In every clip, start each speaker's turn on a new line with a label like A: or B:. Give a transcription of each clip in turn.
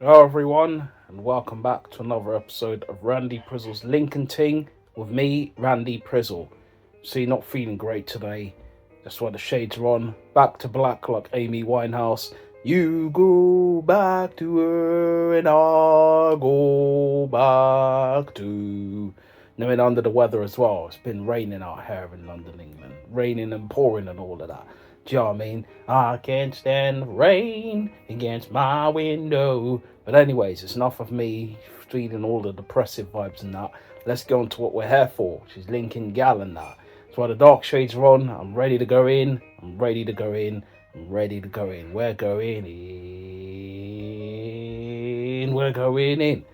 A: Hello everyone, and welcome back to another episode of Randy Prizzle's Lincoln Ting with me, Randy Prizzle. See, not feeling great today. That's why the shades are on. Back to black like Amy Winehouse. You go back to her and I go back to... Knowing under the weather as well. It's been raining out here in London, England. Raining and pouring and all of that. Do you know what I mean? I can't stand the rain against my window. But anyways, it's enough of me feeling all the depressive vibes and that. Let's go on to what we're here for, which is Lincoln Gal and that. So while the dark shades are on, I'm ready to go in. I'm ready to go in. I'm ready to go in. We're going in. We're going in.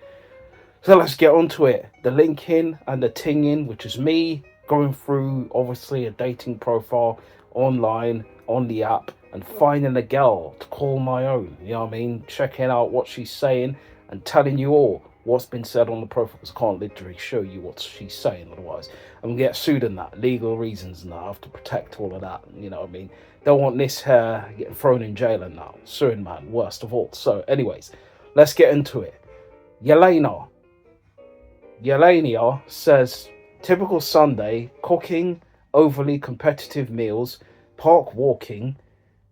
A: So let's get on to it. The Lincoln and the Tingin, which is me going through, obviously, a dating profile online on the app and finding a girl to call my own. You know what I mean? Checking out what she's saying and telling you all what's been said on the profile, because I can't literally show you what she's saying, otherwise I'm gonna get sued in that, legal reasons, and I have to protect all of that. You know what I mean? Don't want this hair getting thrown in jail and that. Suing, man, worst of all. So anyways, let's get into it. Yelena says, typical Sunday, cooking, overly competitive meals, park walking,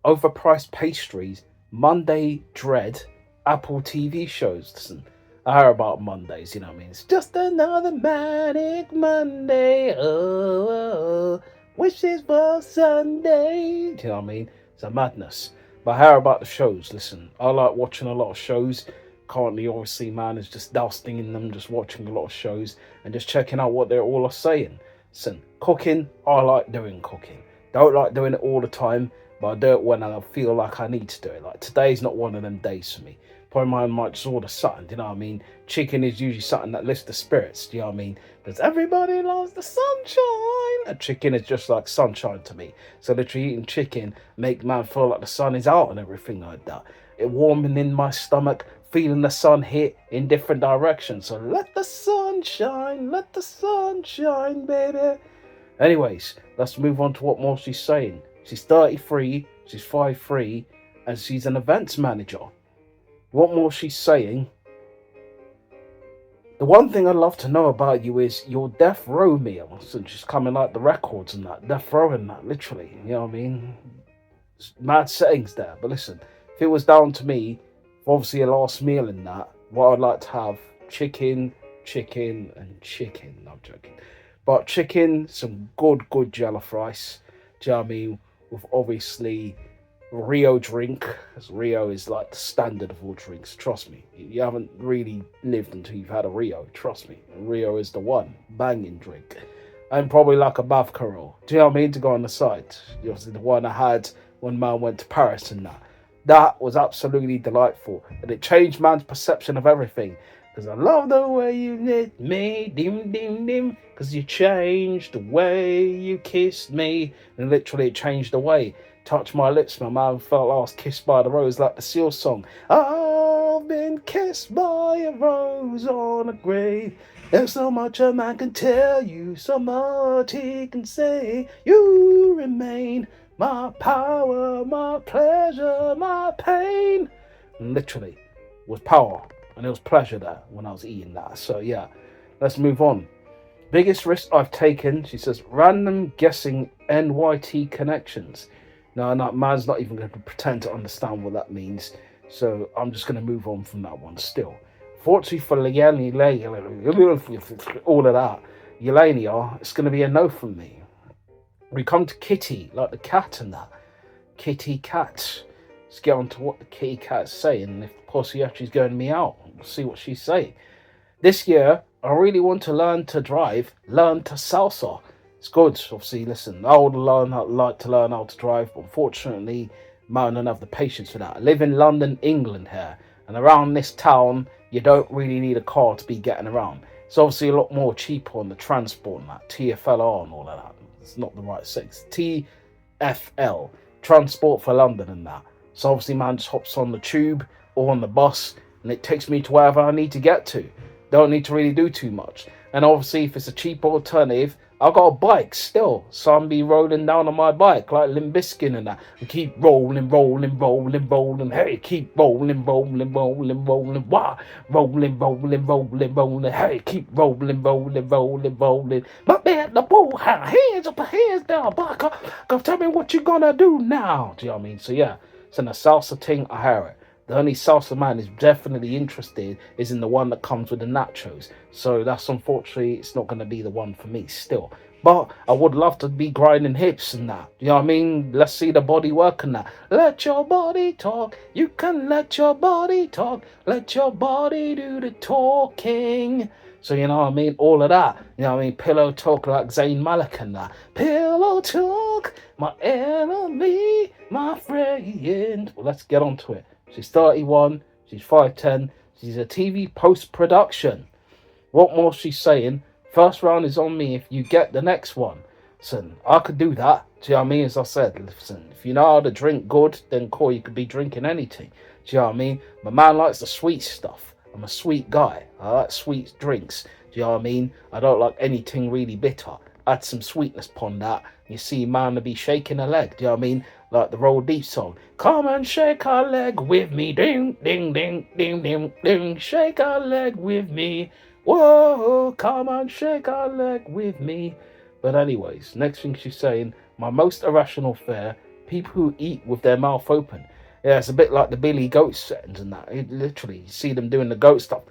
A: overpriced pastries, Monday dread, Apple TV shows. Listen, I hear about Mondays, you know what I mean? It's just another manic Monday. Oh, wishes for Sunday. Do you know what I mean? It's a madness. But I hear about the shows. Listen, I like watching a lot of shows. Currently, obviously, man, is just dousing in them, just watching a lot of shows and just checking out what they're all are saying. Listen, cooking, I like doing cooking. Don't like doing it all the time, but I do it when I feel like I need to do it. Like today's not one of them days for me. Probably I might just order something, do you know what I mean? Chicken is usually something that lifts the spirits, do you know what I mean? Because everybody loves the sunshine. And chicken is just like sunshine to me. So literally eating chicken make man feel like the sun is out and everything like that. It warming in my stomach, feeling the sun hit in different directions. So let the sun shine, baby. Anyways, let's move on to what more she's saying. She's 33, she's 5'3", and she's an events manager. What more she's saying? The one thing I'd love to know about you is your death row meal. So she's coming like the records and that, death row and that, literally. You know what I mean? It's mad settings there. But listen, if it was down to me, obviously a last meal in that, what I'd like to have, chicken, and chicken. No, I'm joking. But chicken, some good jollof rice. Do you know what I mean? With obviously Rio drink, because Rio is like the standard of all drinks. Trust me. You haven't really lived until you've had a Rio. Trust me. Rio is the one. Banging drink. And probably like a Bavcarol. Do you know what I mean? To go on the side. Obviously the one I had when man went to Paris and that. That was absolutely delightful. And it changed man's perception of everything. Because I love the way you lit me, dim, dim, dim. Because you changed the way you kissed me. And literally it changed the way. Touched my lips, my man felt like I was kissed by the rose, like the Seal song. I've been kissed by a rose on a grave. There's so much a man can tell you, so much he can say. You remain my power, my pleasure, my pain. And literally, it was power and it was pleasure there when I was eating that. So yeah, let's move on. Biggest risk I've taken, she says, random guessing NYT connections. No, man's not even going to pretend to understand what that means. So I'm just going to move on from that one still. Fortunately for all of that, Yelenia, it's going to be a no from me. We come to Kitty, like the cat and that. Kitty cat. Let's get on to what the kitty cat's saying. And if the pussy actually's going me out, we'll see what she's saying. This year, I really want to learn to drive, learn to salsa. It's good, obviously, listen, I would like to learn how to drive, but unfortunately, I don't have the patience for that. I live in London, England here, and around this town, you don't really need a car to be getting around. It's obviously a lot more cheaper on the transport and that, TFLR and all of that. It's not the right six. TFL, Transport for London and that. So obviously, man just hops on the tube or on the bus, and it takes me to wherever I need to get to. Don't need to really do too much. And obviously, if it's a cheap alternative, I got a bike still, so I'm be rolling down on my bike like Limp Bizkit and that, and keep rolling, rolling, rolling, rolling. Hey, keep rolling, rolling, rolling, rolling. Why? Rolling, rolling, rolling, rolling. Hey, keep rolling, rolling, rolling, rolling. My man, the bull, hands up, hands down, back up. Go tell me what you gonna do now. Do you know what I mean? So yeah, so in the salsa thing, I hear it. The only salsa man is definitely interested is in the one that comes with the nachos. So that's unfortunately, it's not going to be the one for me still. But I would love to be grinding hips and that. You know what I mean? Let's see the body work and that. Let your body talk. You can let your body talk. Let your body do the talking. So you know what I mean? All of that. You know what I mean? Pillow talk like Zayn Malik and that. Pillow talk, my enemy, my friend. Well, let's get on to it. She's 31, she's 5'10", she's a TV post-production. What more she's saying? First round is on me if you get the next one. Listen, I could do that. Do you know what I mean? As I said, listen, if you know how to drink good, then cool, you could be drinking anything. Do you know what I mean? My man likes the sweet stuff. I'm a sweet guy. I like sweet drinks. Do you know what I mean? I don't like anything really bitter. Add some sweetness upon that. You see man to be shaking a leg. Do you know what I mean? Like the Roll Deep song. Come and shake a leg with me. Ding, ding, ding, ding, ding, ding. Shake a leg with me. Whoa, come and shake a leg with me. But anyways, next thing she's saying, my most irrational fear, people who eat with their mouth open. Yeah, it's a bit like the Billy Goat settings and that. It, literally, you see them doing the goat stuff.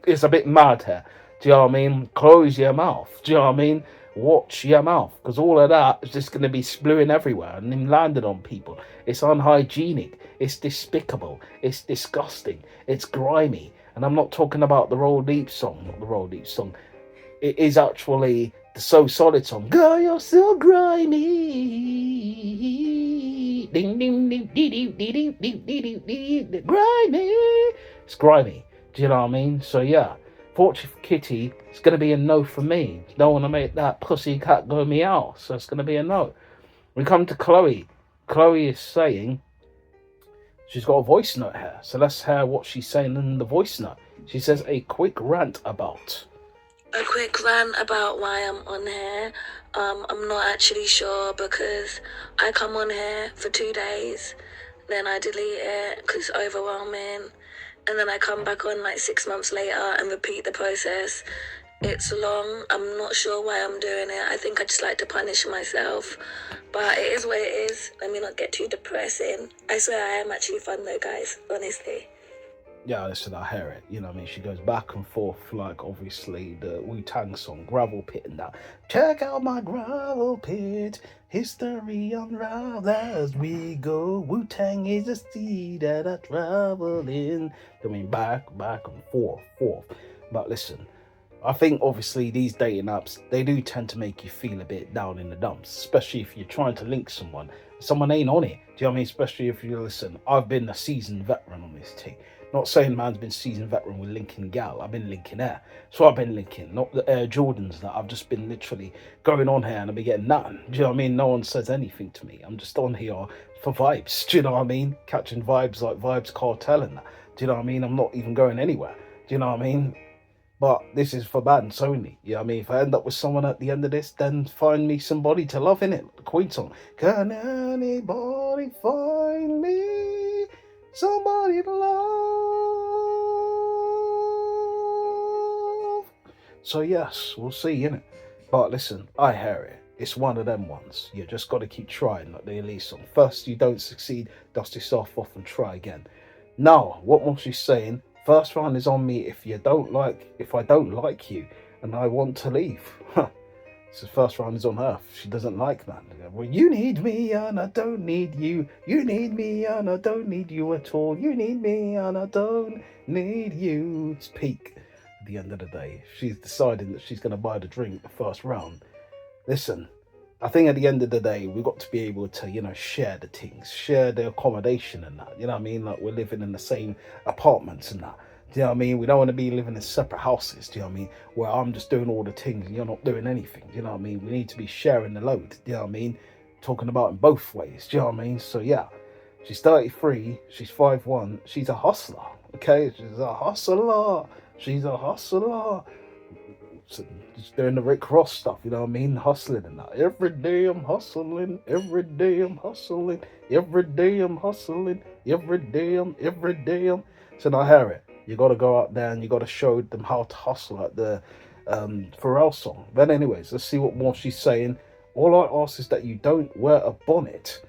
A: It's a bit mad here. Do you know what I mean? Close your mouth. Do you know what I mean? Watch your mouth, because all of that is just going to be spluing everywhere and then landing on people. It's unhygienic. It's despicable. It's disgusting. It's grimy. And I'm not talking about the Roll Deep song, not the Roll Deep song. It is actually the So Solid song. Girl, you're so grimy. Ding, ding, ding, ding, ding, ding, ding, ding, ding, grimy. It's grimy. Do you know what I mean? So yeah. Fortune for Kitty, it's going to be a no for me. Don't want to make that pussy cat go me out, so it's going to be a no. We come to Chloe. Chloe is saying she's got a voice note here, so let's hear what she's saying in the voice note. She says a quick rant about
B: why I'm on here. I'm not actually sure because I come on here for 2 days, then I delete it because it's overwhelming. And then I come back on like 6 months later and repeat the process. It's long. I'm not sure why I'm doing it. I think I just like to punish myself. But it is what it is. Let me not get too depressing. I swear I am actually fun though, guys. Honestly.
A: Yeah, listen, I hear it. You know what I mean? She goes back and forth, like, obviously, the Wu-Tang song, Gravel Pit and that. Check out my gravel pit, history unraveled as we go. Wu-Tang is the sea that I travel in. I mean, back and forth. But listen, I think, obviously, these dating apps, they do tend to make you feel a bit down in the dumps, especially if you're trying to link someone. Someone ain't on it. Do you know what I mean? Especially if you listen, I've been a seasoned veteran on this thing. Not saying man's been seasoned veteran with linking gal. I've been linking air. So I've been linking, not the Air Jordans that I've just been literally going on here and I've been getting nothing. Do you know what I mean? No one says anything to me. I'm just on here for vibes. Do you know what I mean? Catching vibes like Vibes Cartel and that. Do you know what I mean? I'm not even going anywhere. Do you know what I mean? But this is for bands only. You know what I mean? If I end up with someone at the end of this, then find me somebody to love in it. The Queen song. Can anybody find me somebody to love? So yes, we'll see, innit? But listen, I hear it. It's one of them ones. You just got to keep trying, like the Elise song. First, you don't succeed, dust yourself off and try again. Now, what more she's saying? First round is on me if I don't like you and I want to leave. So first round is on her. She doesn't like that. Well, you need me and I don't need you. You need me and I don't need you at all. You need me and I don't need you. It's peak at the end of the day. She's deciding that she's going to buy the drink the first round. Listen, I think at the end of the day, we've got to be able to, share the things, share the accommodation and that. You know what I mean? Like we're living in the same apartments and that. Do you know what I mean? We don't want to be living in separate houses, do you know what I mean? Where I'm just doing all the things and you're not doing anything, do you know what I mean? We need to be sharing the load, do you know what I mean? Talking about in both ways, do you know what I mean? So yeah, she's 33, she's 5'1", she's a hustler, okay? She's a hustler. Just doing the Rick Ross stuff, you know what I mean? Hustling and that. Every day I'm hustling, every day I'm hustling, every day I'm hustling, every day I'm. So now hear it. You got to go out there and you got to show them how to hustle, like the Pharrell song. But anyways, let's see what more she's saying. All I ask is that you don't wear a bonnet.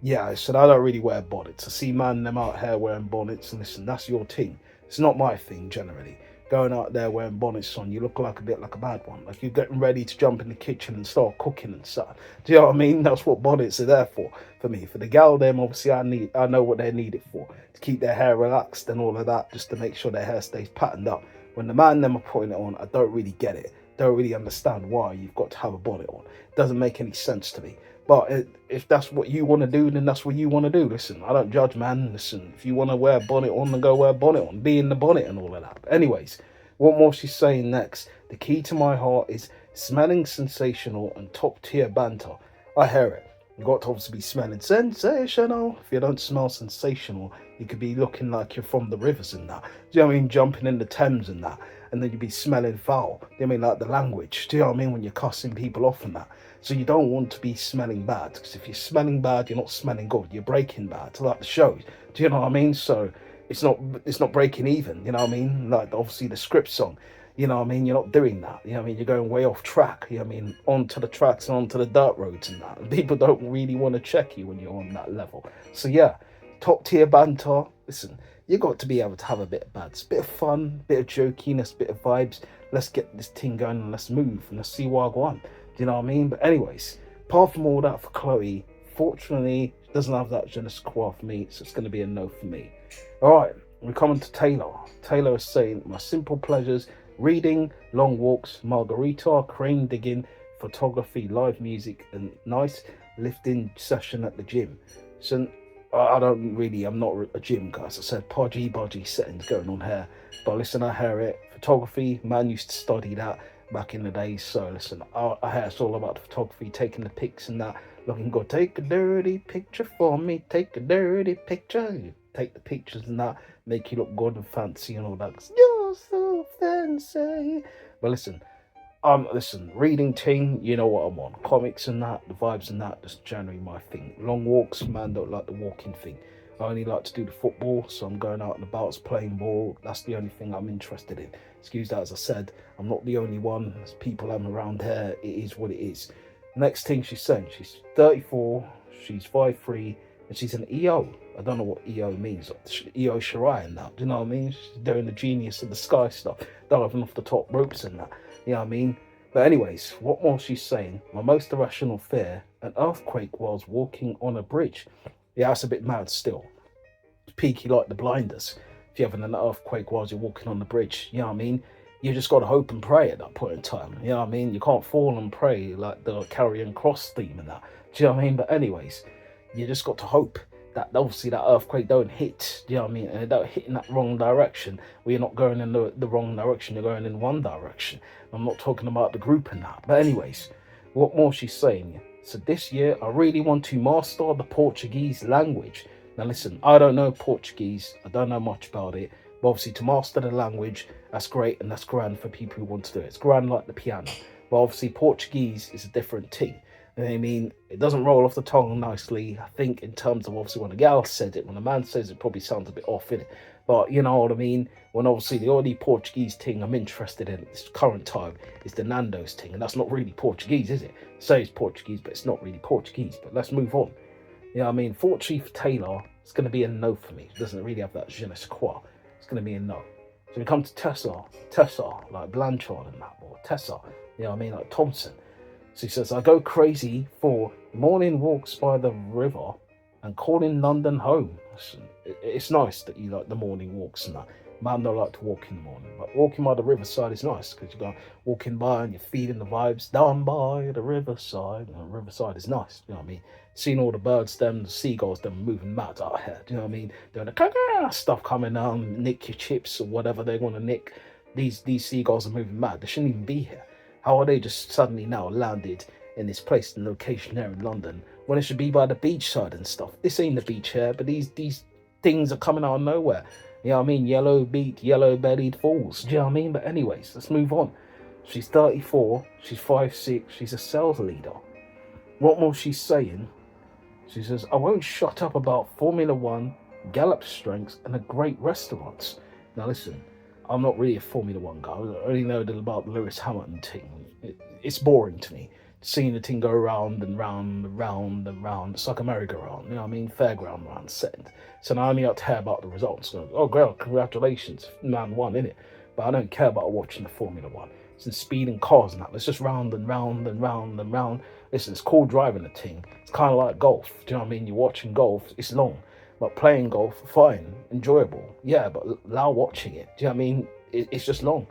A: Yeah, I said I don't really wear bonnets. I see man them out here wearing bonnets, and listen, that's your thing. It's not my thing generally. Going out there wearing bonnets on, you look like a bit like a bad one. Like you're getting ready to jump in the kitchen and start cooking and stuff. Do you know what I mean? That's what bonnets are there for me. For the gal them, obviously I know what they need it for. To keep their hair relaxed and all of that, just to make sure their hair stays patterned up. When the man them are putting it on, I don't really get it. Don't really understand why you've got to have a bonnet on. It doesn't make any sense to me. But if that's what you want to do, then that's what you want to do. Listen, I don't judge, man. Listen, if you want to wear a bonnet on, then go wear a bonnet on. Be in the bonnet and all of that. But anyways, what more she's saying next? The key to my heart is smelling sensational and top tier banter. I hear it. You've got to obviously be smelling sensational. If you don't smell sensational, you could be looking like you're from the rivers and that. Do you know what I mean? Jumping in the Thames and that. And then you'd be smelling foul. Do you know what I mean? Like the language. Do you know what I mean? When you're cussing people off and that. So you don't want to be smelling bad, because if you're smelling bad, you're not smelling good. You're breaking bad, like the shows. Do you know what I mean? So it's not breaking even. You know what I mean? Like obviously the script song. You know what I mean? You're not doing that. You know what I mean? You're going way off track. You know what I mean? Onto the tracks and onto the dirt roads and that. And people don't really want to check you when you're on that level. So yeah, top tier banter. Listen, you got to be able to have a bit of bads, bit of fun, bit of jokiness, bit of vibes. Let's get this thing going and let's move and let's see what I go on. Do you know what I mean? But anyways, apart from all that for Chloe, fortunately, she doesn't have that je ne sais quoi for me, so it's going to be a no for me. All right, we're coming to Taylor. Taylor is saying, my simple pleasures, reading, long walks, margarita, crane digging, photography, live music, and nice lifting session at the gym. So I'm not a gym guy. As I said, podgy settings going on here. But listen, I hear it. Photography, man used to study that back in the days. So listen, I hear it's all about the photography, taking the pics and that, looking good. Take a dirty picture for me, take a dirty picture. You take the pictures and that, make you look good and fancy and all that. You're so fancy. But listen, reading Ting, you know what I'm on. Comics and that, the vibes and that, just generally my thing. Long walks, man, don't like the walking thing. I only like to do the football, so I'm going out and about playing ball. That's the only thing I'm interested in. Excuse that, as I said, I'm not the only one. There's people I'm around here. It is what it is. Next thing she's saying, she's 34, she's 5'3", and she's an EO. I don't know what EO means. EO Shirai and that. Do you know what I mean? She's doing the genius of the sky stuff, diving off the top ropes and that. You know what I mean? But anyways, what more she's saying? My most irrational fear, an earthquake whilst walking on a bridge. Yeah, that's a bit mad still. It's peaky like the blinders. If you're having an earthquake while you're walking on the bridge, you know what I mean? You just got to hope and pray at that point in time. You know what I mean? You can't fall and pray like the carrying cross theme and that. Do you know what I mean? But anyways, you just got to hope that obviously that earthquake don't hit. Do you know what I mean? And it don't hit in that wrong direction. Where you're not going in the wrong direction. You're going in one direction. I'm not talking about the group and that. But anyways, what more she's saying? So this year, I really want to master the Portuguese language. Now listen, I don't know Portuguese. I don't know much about it. But obviously to master the language, that's great and that's grand for people who want to do it. It's grand like the piano. But obviously Portuguese is a different thing. You know what I mean? It doesn't roll off the tongue nicely. I think in terms of obviously when a gal said it, when a man says it, probably sounds a bit off in it. But you know what I mean? When obviously the only Portuguese thing I'm interested in at this current time is the Nando's thing. And that's not really Portuguese, is it? Say it's Portuguese, but it's not really Portuguese. But let's move on. You know what I mean? Fortunately for Taylor, it's going to be a no for me. It doesn't really have that je ne sais quoi. It's going to be a no. So we come to Tessa, like Blanchard and that, or Tessa, you know what I mean? Like Thompson. So he says, I go crazy for morning walks by the river and calling London home. Listen, it's nice that you like the morning walks and that. Man don't like to walk in the morning, but walking by the riverside is nice because you go walking by and you're feeling the vibes down by the riverside. And the riverside is nice, you know what I mean? Seeing all the birds, them, the seagulls, them moving mad out here, do you know what I mean? Doing the stuff coming down, nick your chips or whatever they want to nick. These seagulls are moving mad. They shouldn't even be here. How are they just suddenly now landed in this place and location here in London when it should be by the beach side and stuff? This ain't the beach here, but these things are coming out of nowhere. You know what I mean? Yellow-beaked, yellow-bellied fools. Do you know what I mean? But anyways, let's move on. She's 34, she's 5'6", she's a sales leader. What more she's saying? She says, I won't shut up about Formula One, Gallop strengths, and a great restaurants. Now listen, I'm not really a Formula One guy. I only know about Lewis Hamilton thing. It's boring to me. Seeing the thing go round and round and round and round. It's like a merry-go-round, you know what I mean? Fairground round setting. So now I only have to care about the results. So, oh, girl, congratulations, man won, innit? But I don't care about watching the Formula One. It's speeding cars and that. It's just round and round and round and round. Listen, it's cool driving the thing. It's kind of like golf. Do you know what I mean? You're watching golf. It's long. But playing golf, fine, enjoyable. Yeah, but allow watching it. Do you know what I mean? It's just long.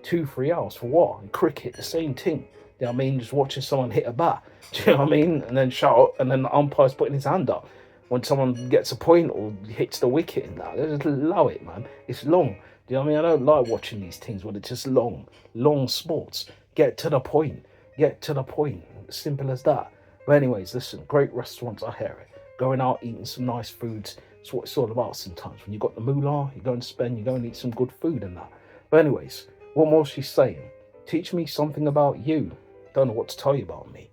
A: 2-3 hours for what? And cricket, the same thing. Do you know what I mean? Just watching someone hit a bat. Do you know what I mean? And then shout, and then the umpire's putting his hand up when someone gets a point or hits the wicket and that. Just allow it, man. It's long. Do you know what I mean? I don't like watching these things when it's just long sports. Get to the point. Get to the point. Simple as that. But anyways, listen, great restaurants, I hear it. Going out, eating some nice foods. It's what it's all about sometimes. When you got the moolah, you go and spend, you go and eat some good food and that. But anyways, what more she's saying? Teach me something about you. Don't know what to tell you about me.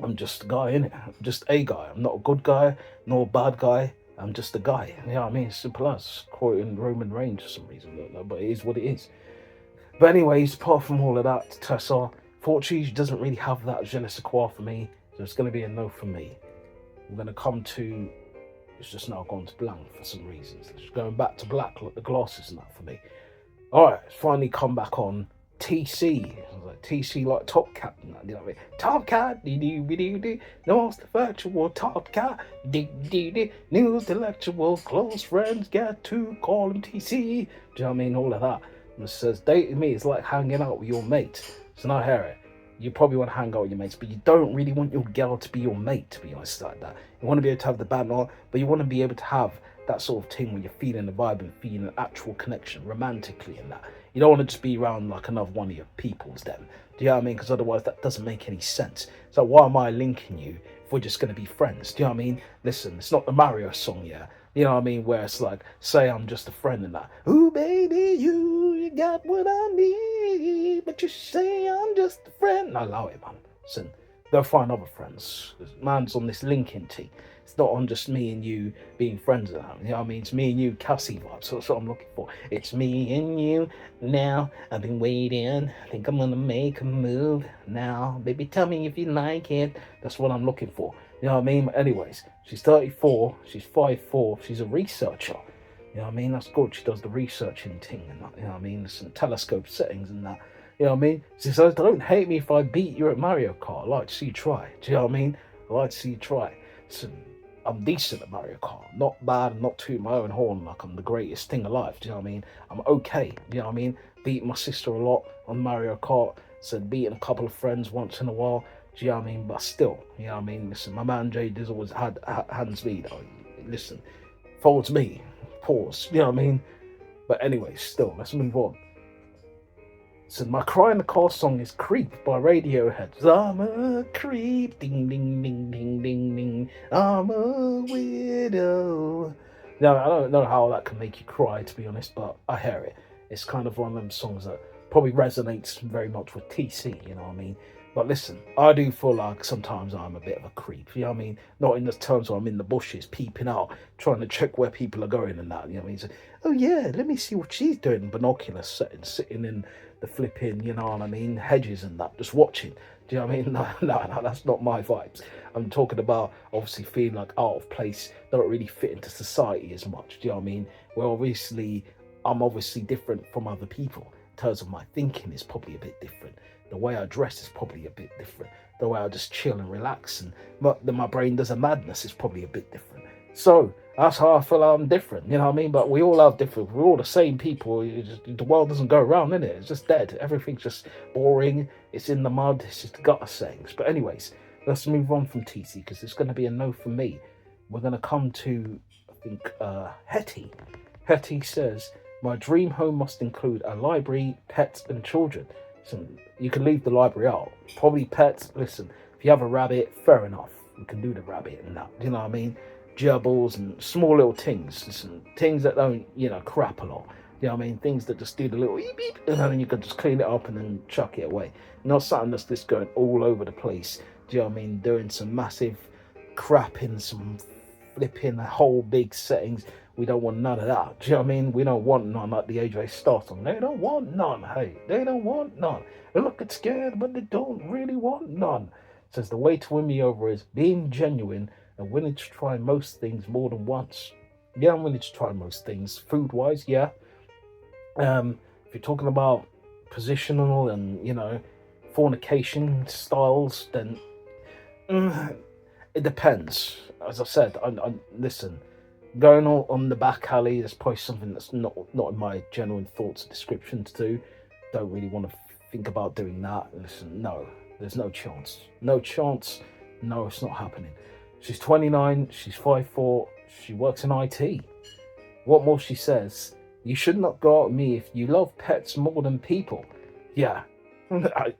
A: I'm just a guy, innit? I'm just a guy. I'm not a good guy, nor a bad guy. I'm just a guy. You know what I mean? Simple as. Quoting Roman Reigns for some reason. I don't know, but it is what it is. But anyways, apart from all of that, Tessa, fortunately, she doesn't really have that je ne sais quoi for me. So it's going to be a no for me. I'm going to come to... It's just now gone to blank for some reasons. It's going back to black, like the glasses and that for me. Alright, finally come back on TC. Like TC like Top Cat. You know what I mean? Top Cat, do. No, it's the virtual Top Cat. New intellectual close friends get to call him TC. Do you know what I mean? All of that. And it says, dating me is like hanging out with your mate. So now hear it. You probably want to hang out with your mates, but you don't really want your girl to be your mate, to be honest, like that. You want to be able to have the banter, but you want to be able to have that sort of thing where you're feeling the vibe and feeling an actual connection romantically and that. You don't want to just be around like another one of your peoples then. Do you know what I mean? Because otherwise that doesn't make any sense. So why am I linking you if we're just going to be friends? Do you know what I mean? Listen, it's not the Mario song, yeah? You know what I mean? Where it's like, say I'm just a friend and that. Ooh, baby, you got what I need. But you say I'm just a friend. I allow it, man. Listen, go find other friends. Man's on this linking thing. It's not on just me and you being friends. You know what I mean? It's me and you, Cassie vibes. So that's what I'm looking for. It's me and you now. I've been waiting. I think I'm gonna make a move now. Baby, tell me if you like it. That's what I'm looking for. You know what I mean? But anyways, she's 34. She's 5'4". She's a researcher. You know what I mean? That's good. She does the researching thing and that. You know what I mean? Some telescope settings and that. You know what I mean? She says, don't hate me if I beat you at Mario Kart. I like to see you try. Do you know what I mean? I like to see you try. So, I'm decent at Mario Kart. Not bad, not too my own horn like I'm the greatest thing alive. Do you know what I mean? I'm okay. You know what I mean? Beat my sister a lot on Mario Kart. So beating a couple of friends once in a while. Do you know what I mean? But still, you know what I mean? Listen, my man Jay Dizzle was hands me though. Listen, folds me. Pause. You know what I mean? But anyway, still, let's move on. So my Cry in the Car song is Creep by Radiohead. I'm a creep, ding, ding, ding, ding, ding, ding. I'm a widow. Now, I don't know how that can make you cry, to be honest, but I hear it. It's kind of one of them songs that probably resonates very much with TC, you know what I mean? But listen, I do feel like sometimes I'm a bit of a creep, you know what I mean? Not in the terms where I'm in the bushes, peeping out, trying to check where people are going and that, you know what I mean? So, oh yeah, let me see what she's doing. Binocular setting, sitting in the flipping, you know what I mean, hedges and that, just watching. Do you know what I mean? No, that's not my vibes. I'm talking about obviously feeling like out of place, don't really fit into society as much. Do you know what I mean? Well, obviously, I'm obviously different from other people. In terms of my thinking is probably a bit different. The way I dress is probably a bit different. The way I just chill and relax and my brain does a madness is probably a bit different. So that's how I feel I'm different, you know what I mean? But we all have different, we're all the same people. The world doesn't go around, innit? It's just dead. Everything's just boring. It's in the mud. It's just gutter sayings. But anyways, let's move on from TC because it's going to be a no for me. We're going to come to, I think, Hetty. Hetty says, my dream home must include a library, pets and children. So you can leave the library out. Probably pets. Listen, if you have a rabbit, fair enough. You can do the rabbit and that. You know what I mean? Gerbils and small little things. Listen, things that don't, crap a lot. You know what I mean? Things that just do the little beep beep, and then you can just clean it up and then chuck it away. Not something that's just going all over the place. Do you know what I mean? Doing some massive crap in some flipping whole big settings. We don't want none of that. Do you know what I mean? We don't want none like the AJ Styles song. They don't want none. Hey, they don't want none. They look scared, but they don't really want none. Says the way to win me over is being genuine and willing to try most things more than once. Yeah, I'm willing to try most things. Food wise, yeah. If you're talking about positional and fornication styles, then it depends. As I said, I listen. Going on the back alley is probably something that's not in my genuine thoughts or description to do. Don't really want to think about doing that. Listen, no, there's no chance. No chance. No, it's not happening. She's 29. She's 5'4". She works in IT. What more she says? You should not go out with me if you love pets more than people. Yeah,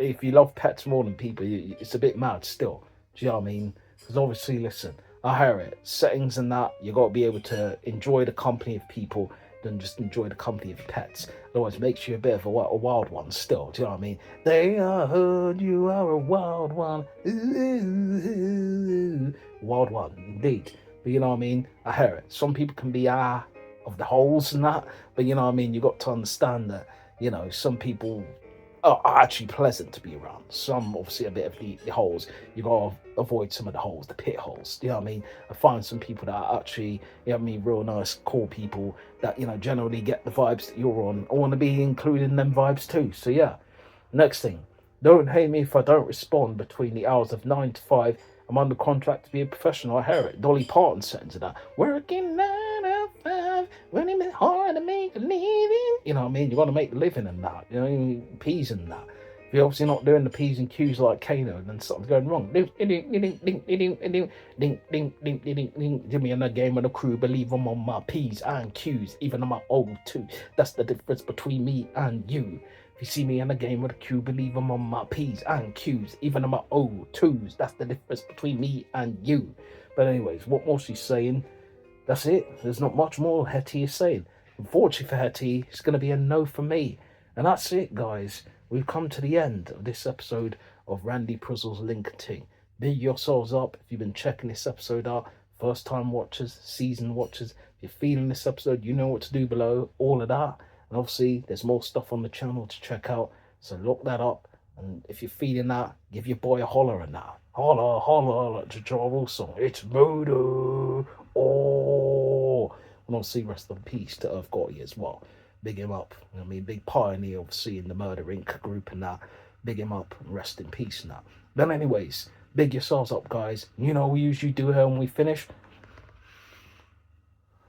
A: if you love pets more than people, it's a bit mad still. Do you know what I mean? Because obviously, listen, I hear it. Settings and that, you got to be able to enjoy the company of people than just enjoy the company of pets. Otherwise, it makes you a bit of a wild one still. Do you know what I mean? They are heard you are a wild one. Ooh, wild one, indeed. But you know what I mean? I hear it. Some people can be of the holes and that, but you know what I mean? You got to understand that, some people are actually pleasant to be around. Some obviously a bit of the holes. You gotta avoid some of the holes, the pit holes. You know what I mean? I find some people that are actually, you know what I mean, real nice, cool people that, generally get the vibes that you're on. I want to be included in them vibes too. So yeah. Next thing. Don't hate me if I don't respond between the hours of 9 to 5. I'm under contract to be a professional. I hear it. Dolly Parton said to that. Working 9 to 5, running it hard to make a living. You know what I mean? You got to make a living in that. You know, P's and that. If you're obviously not doing the P's and Q's like Kano, then something's going wrong. Give me in the game with the crew. Believe I'm on my P's and Q's, even on my O2. That's the difference between me and you. You see me in a game with a Q, believe I'm on my P's and Q's, even on my O2s. That's the difference between me and you. But anyways, what more she's saying, that's it. There's not much more Hetty is saying. Unfortunately for Hetty, it's going to be a no for me. And that's it, guys. We've come to the end of this episode of Randy Prizzle's Link Ting. Big yourselves up if you've been checking this episode out. First time watchers, season watchers. If you're feeling this episode, you know what to do below. All of that. And obviously, there's more stuff on the channel to check out, so look that up. And if you're feeling that, give your boy a holler and that. Holler, holler, like the Ja Rule song. It's murder. Oh. And obviously, rest in peace to Irv Gotti as well. Big him up. I mean, big pioneer of seeing the Murder Inc. group and that. Big him up and rest in peace and that. But anyways, big yourselves up, guys. You know we usually do here when we finish.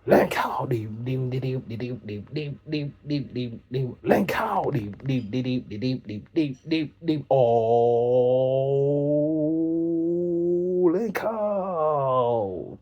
A: Link out, link out, oh, link out.